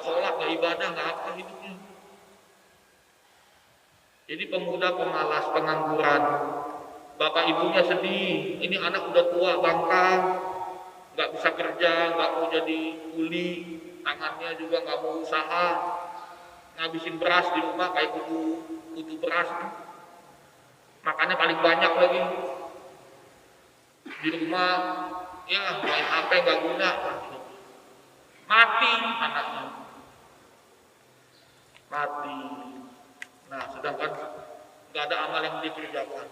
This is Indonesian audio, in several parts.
nggak sholat, nggak ibadah, nggak apa hidupnya. Jadi pemuda pemalas, pengangguran, bapak ibunya sedih, ini anak udah tua, bangka, nggak bisa kerja, nggak mau jadi kuli, tangannya juga nggak mau usaha, ngabisin beras di rumah kayak kutu beras, makannya paling banyak lagi di rumah, ya main HP nggak guna, mati anaknya, mati. Nah, sedangkan nggak ada amal yang dia kerjakan,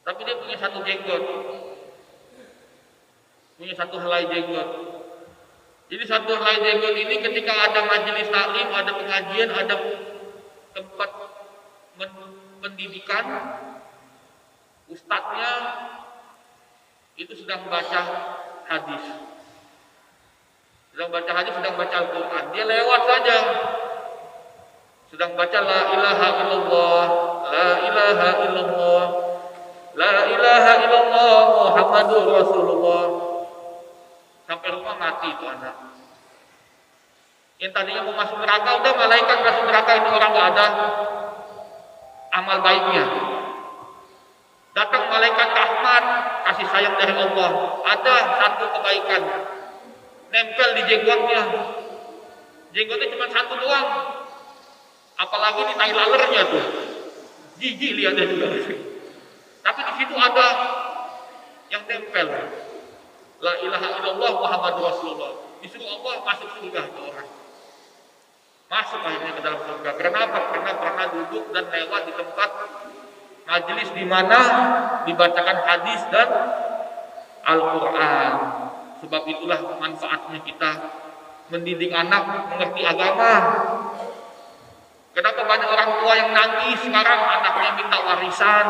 tapi dia punya satu jenggot, punya satu helai jenggot. Jadi satu helai jenggot ini ketika ada majelis taklim, ada pengajian, ada tempat pendidikan, ustadznya itu sedang baca hadis, sedang baca Al-Quran, dia lewat saja, sedang baca la ilaha illallah, la ilaha illallah, la ilaha illallah Muhammadur Rasulullah, sampai rumah mati itu anak. Yang tadinya mau masuk neraka, udah malaikat masuk neraka, ini orang nggak ada amal baiknya. Datang malaikat rahmat, kasih sayang dari Allah, ada satu kebaikan, nempel di jenggotnya. Jenggotnya cuma satu doang, apalagi di tai lalernya tuh, jijik lihatnya juga. Tapi di situ ada yang nempel, la ilaha illallah Muhammadur Rasulullah. Disuruh Allah masuk surga ke orang. Masuk akhirnya ke dalam surga. Kenapa? Karena pernah duduk dan lewat di tempat majelis di mana dibacakan hadis dan Al-Quran. Sebab itulah manfaatnya kita mendidik anak mengerti agama. Kenapa banyak orang tua yang nangis sekarang anaknya minta warisan,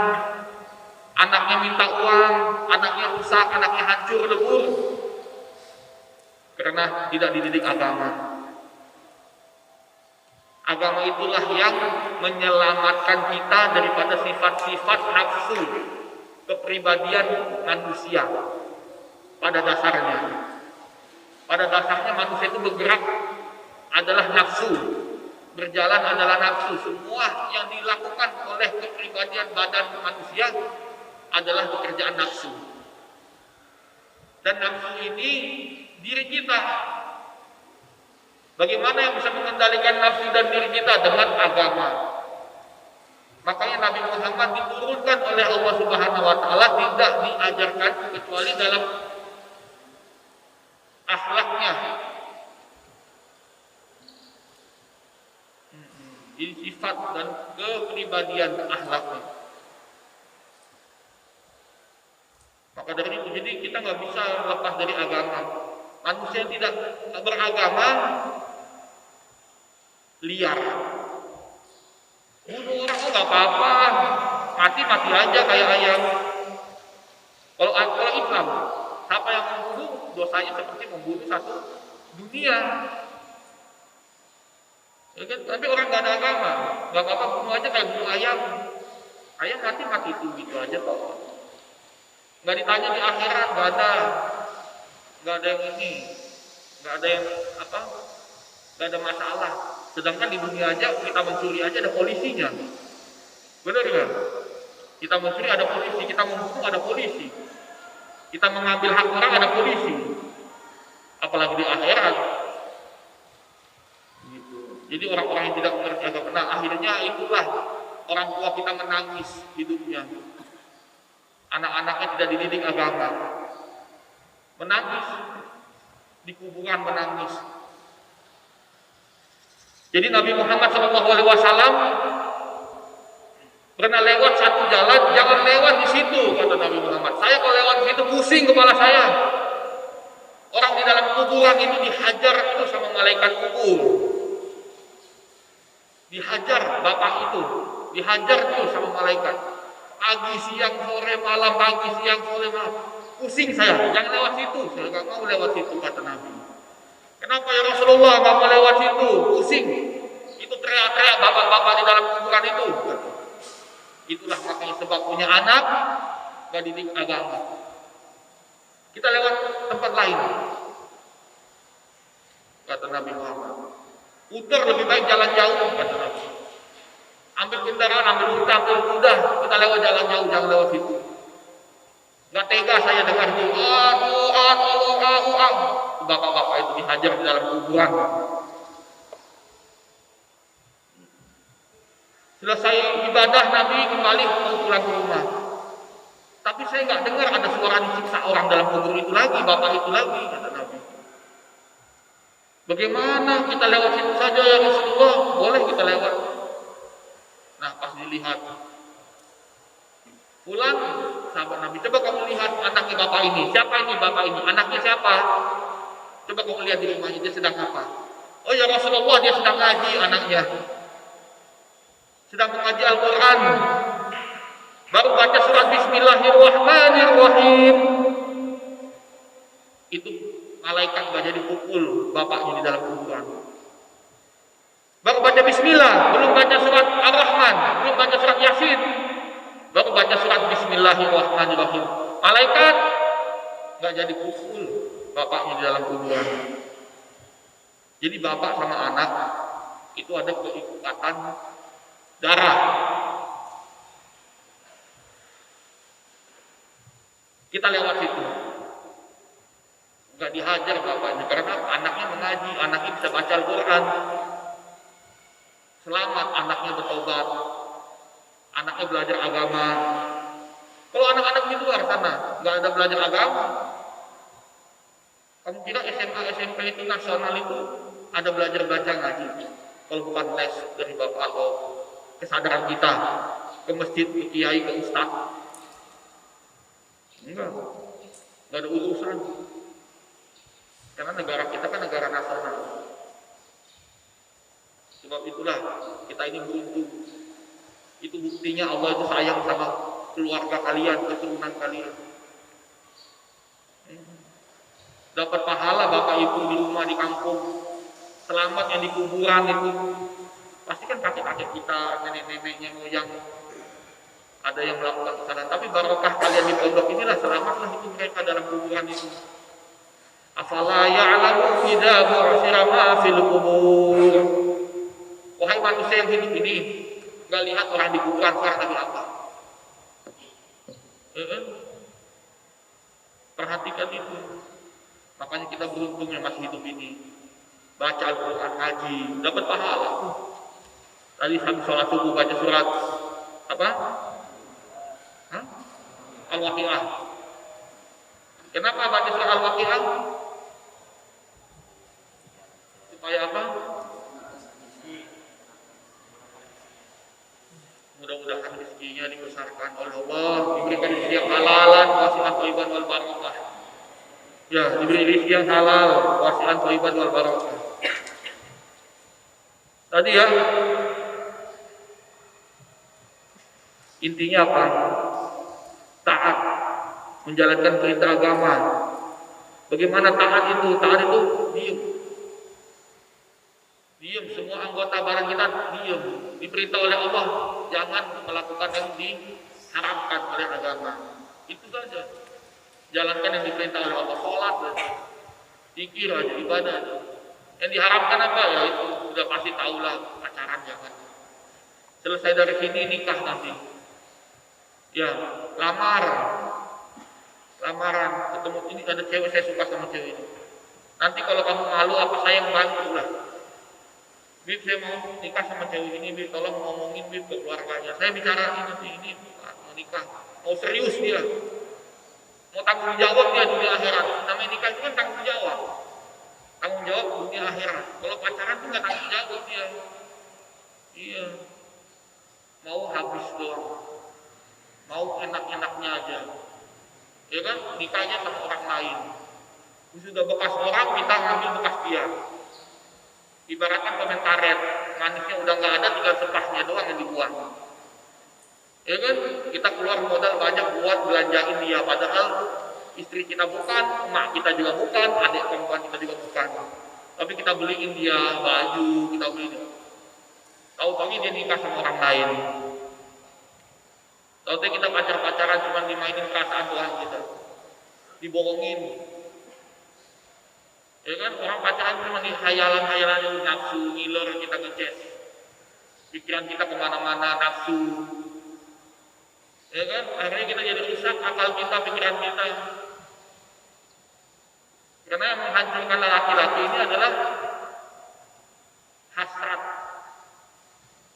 anaknya minta uang, anaknya rusak, anaknya hancur lebur, karena tidak dididik agama. Agama itulah yang menyelamatkan kita daripada sifat-sifat nafsu kepribadian manusia. Pada dasarnya manusia itu bergerak adalah nafsu, berjalan adalah nafsu. Semua yang dilakukan oleh kepribadian badan manusia adalah pekerjaan nafsu. Dan nafsu ini diri kita. Bagaimana yang bisa mengendalikan nafsu dan diri kita? Dengan agama. Makanya Nabi Muhammad diturunkan oleh Allah Subhanahu wa taala tidak diajarkan kecuali dalam akhlaknya. Jadi sifat dan kepribadian akhlaknya. Maka dari itu jadi kita nggak bisa lepas dari agama. Manusia yang tidak beragama liar. Bunuh orang nggak apa-apa, mati aja kayak ayam. Kalau Islam, siapa yang membunuh dosanya seperti membunuh satu dunia. Ya kan? Tapi orang nggak ada agama, nggak apa-apa bunuh aja kayak bunuh ayam. Ayam mati itu gitu aja kok. Nggak ditanya di akhirat, nggak ada yang ini, nggak ada yang apa, nggak ada masalah. Sedangkan di dunia aja kita mencuri aja ada polisinya, benar nggak? Kita mencuri ada polisi, kita membunuh ada polisi, kita mengambil hak orang ada polisi, apalagi di akhirat. Gitu. Jadi orang-orang yang tidak mengerti agama, nah akhirnya itulah orang tua kita menangis hidupnya. Anak-anaknya tidak dididik agama, menangis di kuburan, menangis. Jadi Nabi Muhammad SAW pernah lewat satu jalan, jangan lewat di situ, kata Nabi Muhammad. Saya kalau lewat di situ pusing kepala saya. Orang di dalam kuburan itu dihajar itu sama malaikat kubur. Dihajar bapak itu, dihajar itu sama malaikat. Pagi, siang, sore, malam, pagi, siang, sore, malam. Pusing saya, jangan lewat situ. Saya nggak mau lewat situ, kata Nabi. Kenapa ya Rasulullah nggak mau lewat situ? Pusing. Itu teriak-teriak bapak-bapak di dalam kuburan itu. Itulah makanya sebab punya anak gak didik agama. Kita lewat tempat lain. kata Nabi Muhammad. Putar lebih baik jalan jauh, kata Nabi. Ambil kendaraan, ambil unta, ambil kuda, kita lewat jalan jauh, jangan lewat situ. Gak tega saya dengar itu, bapak-bapak itu dihajar di dalam kuburan. Selesai ibadah, Nabi kembali mau pulang ke rumah. Tapi saya nggak dengar ada suara disiksa orang dalam kubur itu lagi, bapak itu lagi, kata Nabi. Bagaimana kita lewat situ saja ya Rasulullah? Boleh kita lewat. Nah, pas dilihat pulang sahabat Nabi, coba kamu lihat anaknya bapak ini. Siapa ini bapak ini? Anaknya siapa? Coba kamu lihat di rumahnya, dia sedang apa? Oh ya Rasulullah, dia sedang ngaji anaknya. Sedang mengaji Al-Quran. Baru baca surat Bismillahirrahmanirrahim. Itu malaikat baca dipukul bapaknya di dalam kuburan. Baru baca Bismillah, belum baca surat Ar-Rahman, belum baca surat Yasin. Baru baca surat Bismillahirrahmanirrahim. Malaikat nggak jadi pukul bapaknya di dalam kuburan. Jadi bapak sama anak itu ada keikatan darah. Kita lewat situ, nggak dihajar bapaknya karena anaknya mengaji, anaknya bisa baca Al-Quran. Selamat anaknya bertobat, anaknya belajar agama. Kalau anak-anak di luar sana nggak ada belajar agama, kamu kira SMA SMP itu nasional itu ada belajar baca ngaji? Kalau bukan les dari bapak atau kesadaran kita ke masjid, ke kiai, ke ustaz, enggak ada urusan. Karena negara kita kan negara nasional. Sebab itulah kita ini beruntung. Itu buktinya Allah itu sayang sama keluarga kalian, keturunan kalian. Dapat pahala bapak ibu di rumah, di kampung. Selamat yang di kuburan itu. Pasti kan kakek-kakek kita, nenek-neneknya, moyang. Ada yang melakukan kesalahan. Tapi barokah kalian di pondok inilah, selamatlah itu mereka dalam kuburan itu. Afala ya'lamu idza bu'thira ma fil qubur. Wahai manusia yang hidup ini, nggak lihat orang di kuburan sekarang lagi apa? Perhatikan itu. Makanya kita beruntung yang masih hidup ini. Baca Al-Quran, ngaji, dapat pahala. Tadi habis sholat subuh baca surat apa? Al-Waqi'ah. Kenapa baca surat Al-Waqi'ah? Supaya apa? Mudah-mudahan rezekinya dibesarkan oleh Allah, diberikan rezeki yang halalan, wasi'an thayyiban wal barakah. Ya, diberi rezeki yang halal, wasi'an thayyiban wal barakah. Tadi ya, intinya apa? Taat, menjalankan perintah agama. Bagaimana taat itu? Taat itu diam. Diam, semua anggota badan kita diam. Diperintah oleh Allah, jangan melakukan yang diharamkan oleh agama. Itu saja. Jalankan yang diperintah oleh Allah, sholat, zikir aja, ibadah. Yang diharapkan apa ya itu sudah pasti tahulah, pacaran jangan. Selesai dari sini nikah nanti. Ya, lamaran, ketemu ini ada cewek saya suka sama cewek ini. Nanti kalau kamu malu apa saya yang bantu lah. Bib, saya mau nikah sama cewek ini, Bib, tolong ngomongin Bib ke keluarganya. Saya bicarain nanti ini mau nikah, mau serius dia, mau tanggung jawab dia dunia akhirat. Namanya nikah itu kan tanggung jawab dunia akhirat. Kalau pacaran tuh nggak tanggung jawab dia. Iya, mau habis doang, mau enak-enaknya aja. Ya kan, nikahnya sama orang lain. Sudah bekas orang, kita ngambil bekas dia. Ibaratkan permen karet, manisnya udah nggak ada, tinggal sepasnya doang yang dibuang. Ya kan, kita keluar modal banyak buat belanjain dia, padahal istri kita bukan, emak kita juga bukan, adik perempuan kita juga bukan. Tapi kita beliin dia baju, kita beliin. Tahu-tahu dia nikah sama orang lain. Tahu-tahu kita pacaran cuma dimainin perasaan Tuhan kita, dibohongin. Ya kan, orang pacaran cuma di hayalan-hayalan nafsu, ngiler, kita ngechat. Pikiran kita kemana-mana, nafsu. Ya kan, akhirnya kita jadi rusak akal kita, pikiran kita. Karena yang menghancurkan laki-laki ini adalah hasrat.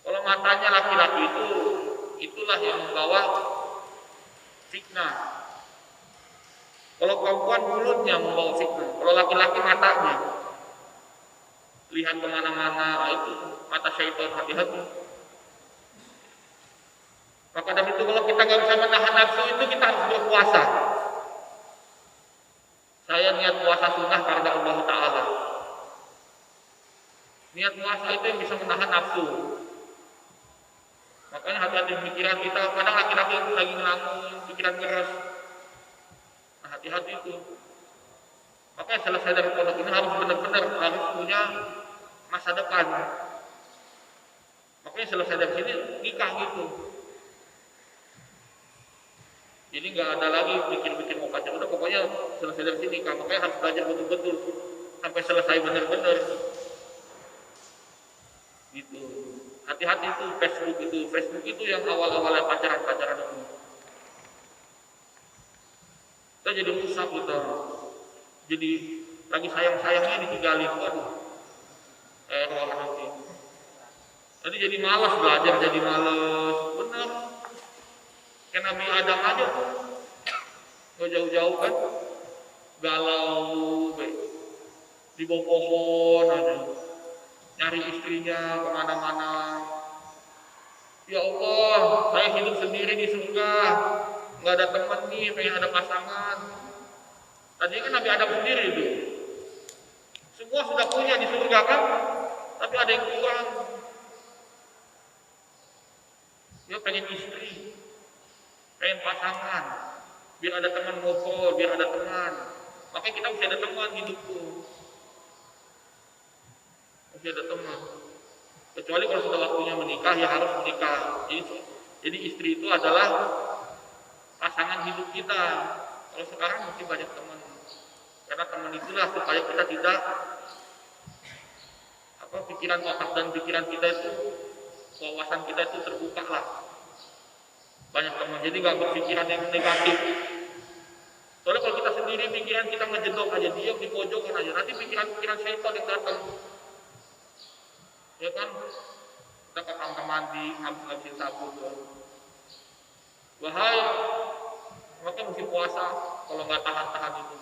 Kalau matanya laki-laki itulah yang membawa fitnah. Kalau perempuan mulutnya membawa fitnah. Kalau laki-laki matanya lihat kemana-mana, itu mata syaitan, hati-hati. Maka dari itu kalau kita nggak bisa menahan nafsu itu, kita harus berpuasa. Saya niat puasa sunnah karena Allah Ta'ala. Niat puasa itu yang bisa menahan nafsu. Makanya hati-hati pikiran kita. Kadang laki-laki itu lagi ngelamun, pikiran keras. Nah, hati-hati itu. Makanya selesai dari pondok ini harus benar-benar harus punya masa depan. Makanya selesai dari sini nikah gitu. Jadi nggak ada lagi pikir-pikir mau pacaran. Udah pokoknya selesai dari sini nikah. Makanya harus belajar betul-betul sampai selesai benar-benar. Gitu. Hati-hati itu Facebook itu yang awal-awalnya pacaran itu. Kita jadi rusak gitu. Jadi lagi sayang-sayangnya ditinggalin, waduh. Error nanti. Jadi malas belajar, jadi malas. Bener. Kayak Nabi Adam aja tuh. Gak jauh-jauh kan. Galau, di bawah pohon aja. Nyari istrinya kemana-mana. Ya Allah, saya hidup sendiri di surga. Gak ada teman nih, pengen ada pasangan. Tadi kan Nabi Adam sendiri itu. Semua sudah punya di surga kan, tapi ada yang kurang. Dia pengen istri, pengen pasangan, biar ada teman ngobrol, biar ada teman. Makanya kita mesti ada teman hidupku. Mesti ada teman. Kecuali kalau sudah waktunya menikah, ya harus menikah. Jadi istri itu adalah pasangan hidup kita. Kalau sekarang mesti banyak teman. Karena teman itulah supaya kita tidak pikiran otak dan pikiran kita itu, wawasan kita itu terbuka lah. Banyak teman, jadi nggak berpikiran yang negatif. Soalnya kalau kita sendiri pikiran kita ngejedok aja, diam di pojokan aja, nanti pikiran-pikiran syaitan yang datang. Ya kan, kita ke kamar mandi, ngabisin sabun tuh. Bahaya. Makanya mesti puasa kalau nggak tahan-tahan itu.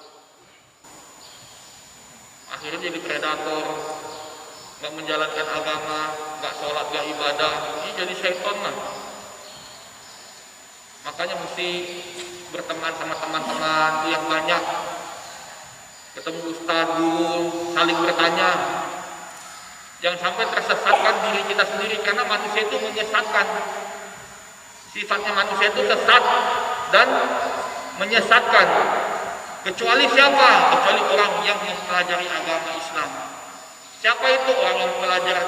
Akhirnya jadi predator, nggak menjalankan agama, nggak sholat, nggak ibadah, ini jadi syaitan lah. Makanya mesti berteman sama teman-teman itu yang banyak, ketemu ustaz, guru, saling bertanya. Jangan sampai tersesatkan diri kita sendiri, karena manusia itu menyesatkan. Sifatnya manusia itu sesat dan menyesatkan. Kecuali siapa? Kecuali orang yang mempelajari agama Islam. Siapa itu? Orang yang belajar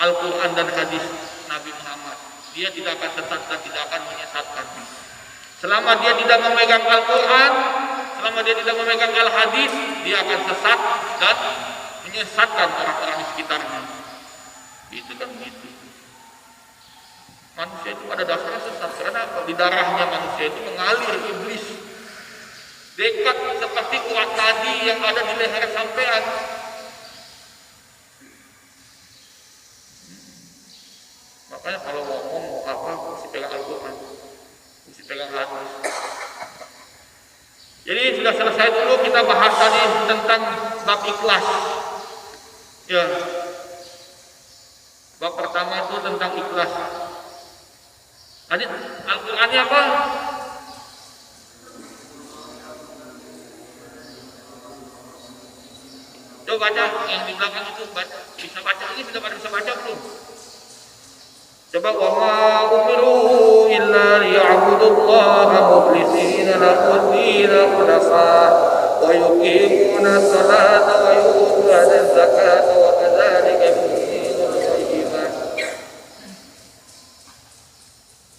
Al-Quran dan hadis Nabi Muhammad. Dia tidak akan sesat dan tidak akan menyesatkan. Selama dia tidak memegang Al-Quran, selama dia tidak memegang Al-Hadis, dia akan sesat dan menyesatkan orang-orang di sekitarnya. Itu kan begitu. Manusia itu pada dasarnya sesat. Karena di darahnya manusia itu mengalir iblis. Dekat seperti urat nadi yang ada di leher sampean. Makanya kalau ngomong mau apa, mesti pegang Al-Quran, mesti pegang hadis. Jadi sudah selesai dulu kita bahas tadi tentang bab ikhlas. Ya. Bab pertama itu tentang ikhlas. Tadi Al-Qurannya apa? Coba baca yang di belakang itu, bisa baca ini, sudah pada bisa baca belum? Coba wa ma umiru illa liya'budullaha mukhlishina lahu-d-din hunafa wa yuqimuna as-salata wa yu'tuna az-zakata wa kadzalika yu'minul qayyimah.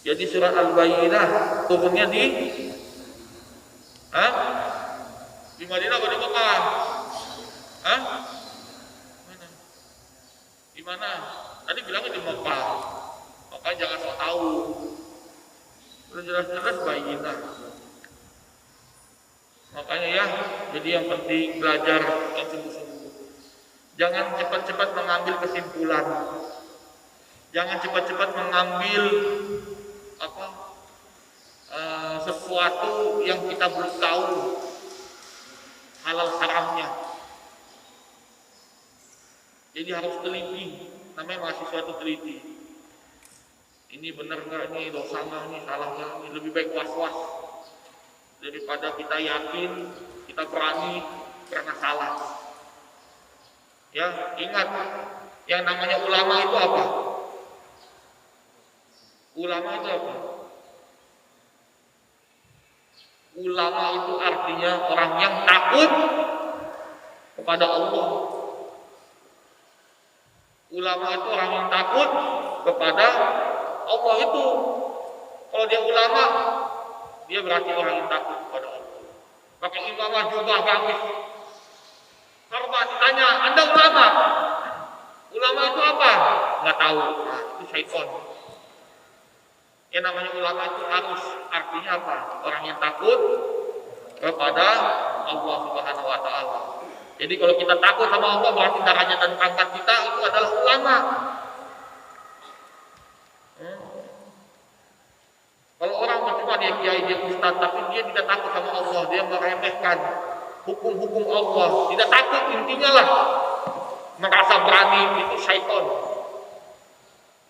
Jadi surah Al-Bayyinah turunnya di Madinah atau di Mekah? Hah? Mana? Di mana? Tadi bilangnya di Mekah. Makanya jangan sok tahu. Udah jelas-jelas bayyinah. Makanya ya, jadi yang penting belajar yang sungguh-sungguh. Jangan cepat-cepat mengambil kesimpulan. Jangan cepat-cepat mengambil sesuatu yang kita belum tahu halal haramnya. Jadi harus teliti. Namanya mahasiswa itu teliti. Ini benar nggak? Ini dosa nggak? Ini salah nggak? Ini lebih baik was-was daripada kita yakin, kita berani karena salah. Ya, ingat, yang namanya ulama itu apa? Ulama itu apa? Ulama itu artinya orang yang takut kepada Allah. Ulama itu orang yang takut kepada Allah itu. Kalau dia ulama, dia berarti orang yang takut kepada Allah. Pakai imamah jubah bagus. Hormat, ditanya, Anda ulama? Ulama itu apa? Nggak tahu. Nah, itu syaitan. Yang namanya ulama itu harus artinya apa? Orang yang takut kepada Allah Subhanahu wa taala. Jadi kalau kita takut sama Allah berarti derajat dan pangkat kita itu adalah ulama. Kalau orang cuma dia kiai, dia ustaz, tapi dia tidak takut sama Allah, dia meremehkan hukum-hukum Allah, tidak takut, intinya lah merasa berani, itu syaitan,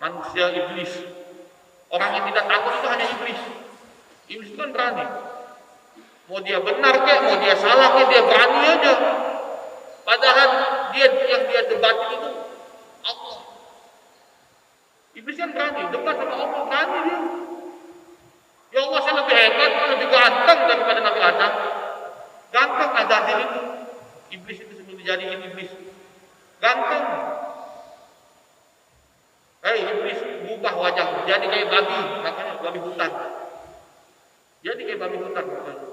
manusia iblis. Orang yang tidak takut itu hanya iblis. Iblis itu kan berani. Mau dia benar kek, mau dia salah kek, dia berani aja. Padahal dia yang dia debatin itu Allah. Iblis kan berani, debat sama Allah, berani dia. Ya Allah, saya lebih hebat, lebih ganteng daripada Nabi Adam. Ganteng Azazil itu. Iblis itu sebelum dijadiin iblis. Ganteng. Hei iblis, ubah wajahmu, jadi kayak babi, makanya babi hutan. Jadi kayak babi hutan makanya.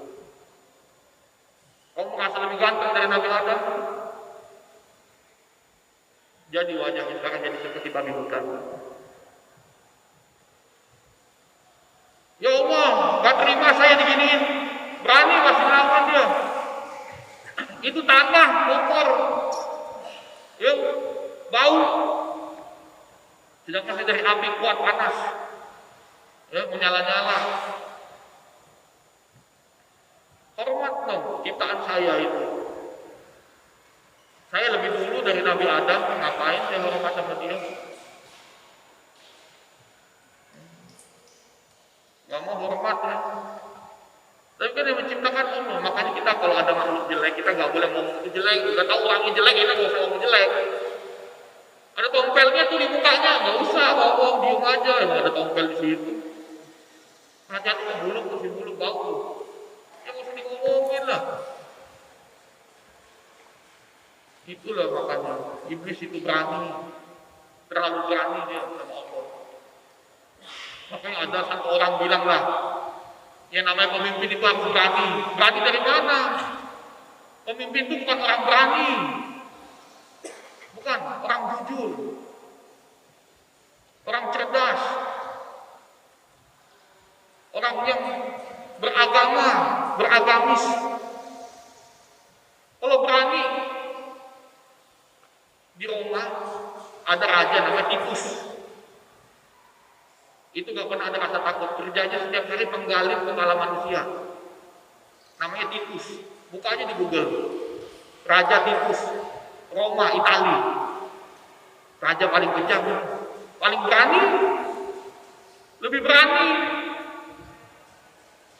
Kamu merasa lebih ganteng dari Nabi Adam? Jadi wajahnya sekarang jadi seperti babi hutan. Ya Allah, gak terima saya diginiin. Berani masih melawan dia. Itu tanah, kotor. Ya, bau. Sedangkan saya dari api kuat panas. Ya, menyala-nyala. Hormat dong ciptaan saya itu. Saya lebih dulu dari Nabi Adam, ngapain saya hormat sama dia? Gak mau hormat ya. Tapi kan yang menciptakan Allah. Makanya kita kalau ada makhluk jelek, kita gak boleh ngomong itu jelek. Udah tahu orangnya jelek, kita gak usah ngomong jelek. Ada tompelnya tuh di mukanya, gak usah ngomong, diem aja. Emang ada tompel di situ. Hati-hati ke buluk, tuh si buluk bau. Ya gak usah ngomongin lah. Itulah makanya iblis itu berani, terlalu berani dia sama Allah. Makanya ada satu orang bilang lah, yang namanya pemimpin itu harus berani. Berani dari mana? Pemimpin itu bukan orang berani, bukan orang jujur, orang cerdas, orang yang beragama, beragamis. Kalau berani, di Roma ada raja namanya Titus. Itu gak pernah ada rasa takut. Kerjanya setiap hari menggali kepala manusia. Namanya Titus. Buka aja di Google. Raja Titus, Roma, Italia. Raja paling kejam, paling berani, lebih berani.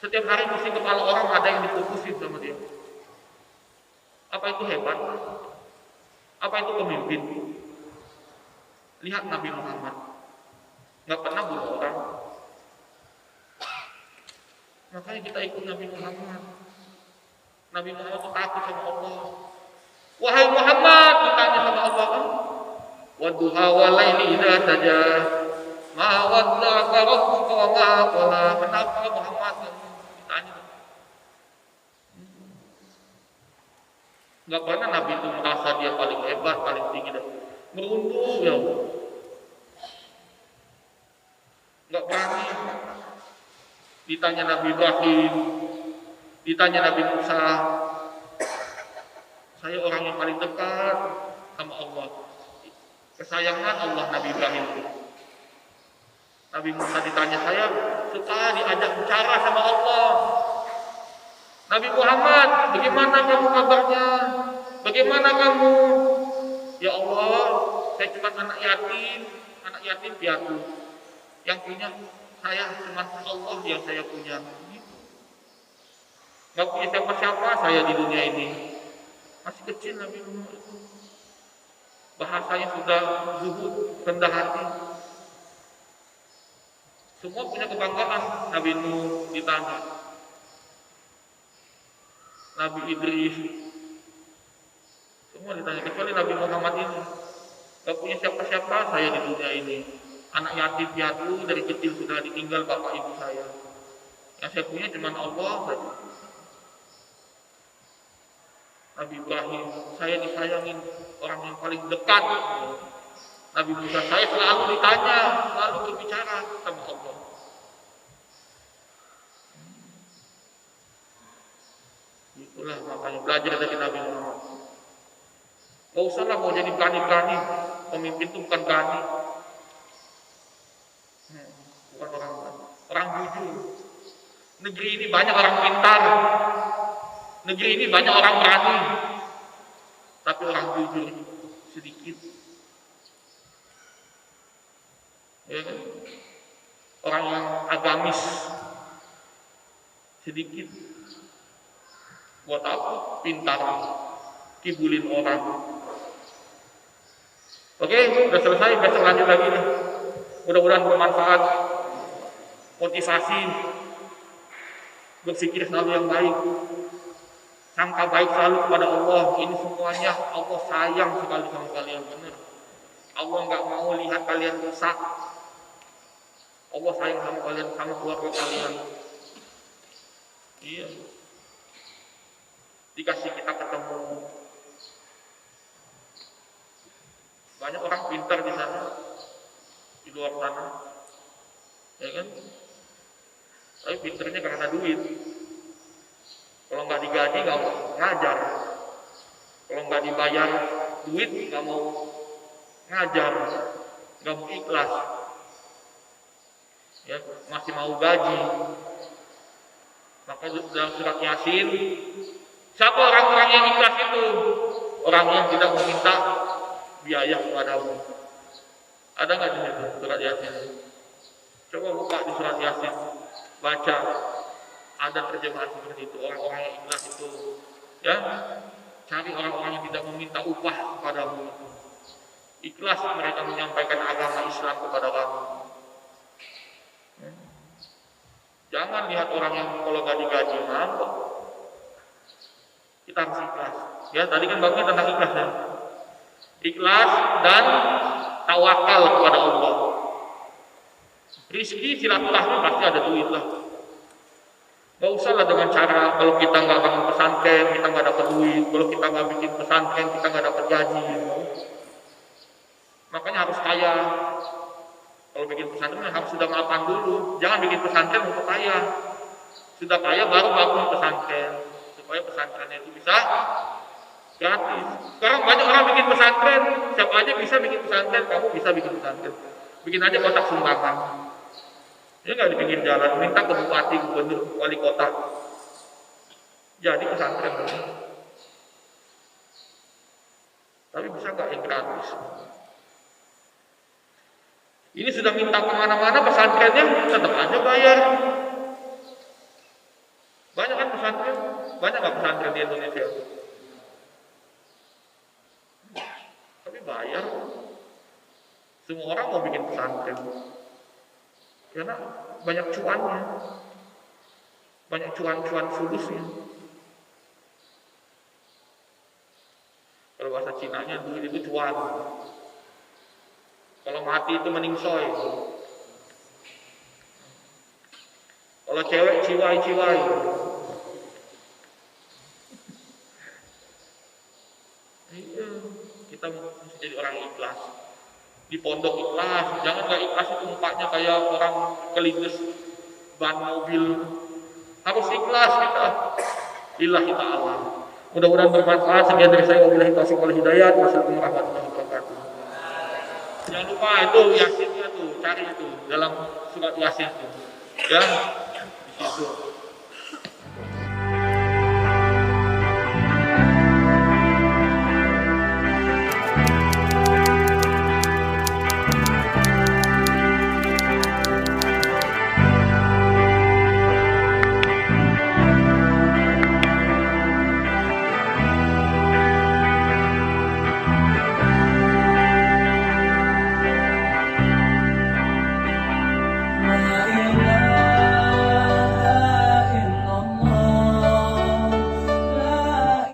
Setiap hari mesti kepala orang ada yang diputusin sama dia. Apa itu hebat? Apa itu pemimpin? Lihat Nabi Muhammad, nggak pernah bunuh orang. Makanya kita ikut Nabi Muhammad. Nabi Muhammad itu takut sama Allah. Wahai Muhammad, ditanya sama Allah kan, wadduha walaili idza saja, ma wadda'aka rabbuka wa ma qala. Kenapa Muhammad ditanya? Nggak pernah Nabi itu merasa dia paling hebat, paling tinggi dan merunduk ya. Nggak berani. Ditanya Nabi Ibrahim, ditanya Nabi Musa, saya orang yang paling dekat sama Allah. Kesayangan Allah Nabi Ibrahim. Nabi Musa ditanya, saya suka diajak bicara sama Allah. Nabi Muhammad, bagaimana kamu kabarnya? Bagaimana kamu? Ya Allah, saya cuma anak yatim piatu. Yang punya saya cuma Allah yang saya punya. Gak punya siapa-siapa saya di dunia ini. Masih kecil Nabi Muhammad itu. Bahasanya sudah zuhud, rendah hati. Semua punya kebanggaan. Nabi Nuh ditanya, Nabi Idris, semua ditanya, kecuali Nabi Muhammad ini. Gak punya siapa-siapa saya di dunia ini. Anak yatim piatu, dari kecil sudah ditinggal bapak ibu saya. Yang saya punya cuma Allah saja. Nabi Ibrahim, saya disayangin orang yang paling dekat. Nabi Musa, saya selalu ditanya, selalu berbicara sama Allah. Itulah makanya belajar dari Nabi Muhammad. Gak usahlah mau jadi berani-berani. Pemimpin itu bukan berani, bukan orang jujur. Negeri ini banyak orang pintar, negeri ini banyak orang berani, tapi orang jujur sedikit. Ya kan? Orang yang agamis sedikit. Buat apa? Pintar, kibulin orang. Oke, udah selesai, besok lanjut lagi nih. Mudah-mudahan bermanfaat, motivasi, berpikir selalu yang baik, sangka baik selalu kepada Allah. Ini semuanya Allah sayang sekali sama kalian, benar. Allah nggak mau lihat kalian rusak. Allah sayang sama kalian, sama keluarga kalian. Iya. Dikasih kita ketemu. Banyak orang pintar di sana, di luar sana, ya kan? Tapi pintarnya karena duit. Kalau nggak digaji nggak mau ngajar. Kalau nggak dibayar duit nggak mau ngajar, nggak mau ikhlas. Ya, masih mau gaji. Maka dalam surat Yasin, siapa orang-orang yang ikhlas itu? Orang yang tidak meminta biaya kepadamu. Ada nggak di situ surat Yasin? Coba buka di surat Yasin, baca. Ada terjemahan seperti itu. Orang-orang yang ikhlas itu, ya, cari orang-orang yang tidak meminta upah kepadamu. Ikhlas mereka menyampaikan agama Islam kepada kamu. Jangan lihat orang yang kalau nggak digaji mampu. Kita harus ikhlas. Ya, tadi kan babnya tentang ikhlas ya. Ikhlas dan tawakal kepada Allah. Rizki silaturahmi pasti ada duit lah. Gak usah lah dengan cara kalau kita nggak bangun pesantren kita nggak dapat duit, kalau kita nggak bikin pesantren kita nggak dapat gaji. Makanya harus kaya. Kalau bikin pesantren harus sudah mapan dulu. Jangan bikin pesantren untuk kaya. Sudah kaya baru bangun pesantren supaya pesantrennya itu bisa gratis. Sekarang banyak orang bikin pesantren, siapa aja bisa bikin pesantren, kamu bisa bikin pesantren. Bikin aja kotak sumbangan. Dia nggak di pinggir jalan, minta ke bupati, gubernur, wali kota. Jadi pesantren. Tapi bisa nggak yang gratis? Ini sudah minta kemana-mana pesantrennya, tetap aja bayar. Banyak kan pesantren? Banyak nggak pesantren di Indonesia? Tapi bayar. Semua orang mau bikin pesantren. Karena banyak cuannya. Banyak cuan-cuan fulusnya. Kalau bahasa Cinanya duit itu cuan. Kalau mati itu meningsoy. Kalau cewek ciwai-ciwai. kita mesti jadi orang ikhlas. Di pondok ikhlas, jangan gak ikhlas itu mukanya kayak orang kelindes ban mobil. Harus ikhlas kita. Lillahi ta'ala. Mudah-mudahan bermanfaat. Sekian dari saya, wabillahi taufiq wal hidayah. Wassalamualaikum warahmatullahi wabarakatuh. Jangan lupa itu Yasinnya tuh, cari itu dalam surat Yasin tuh. Ya, di situ.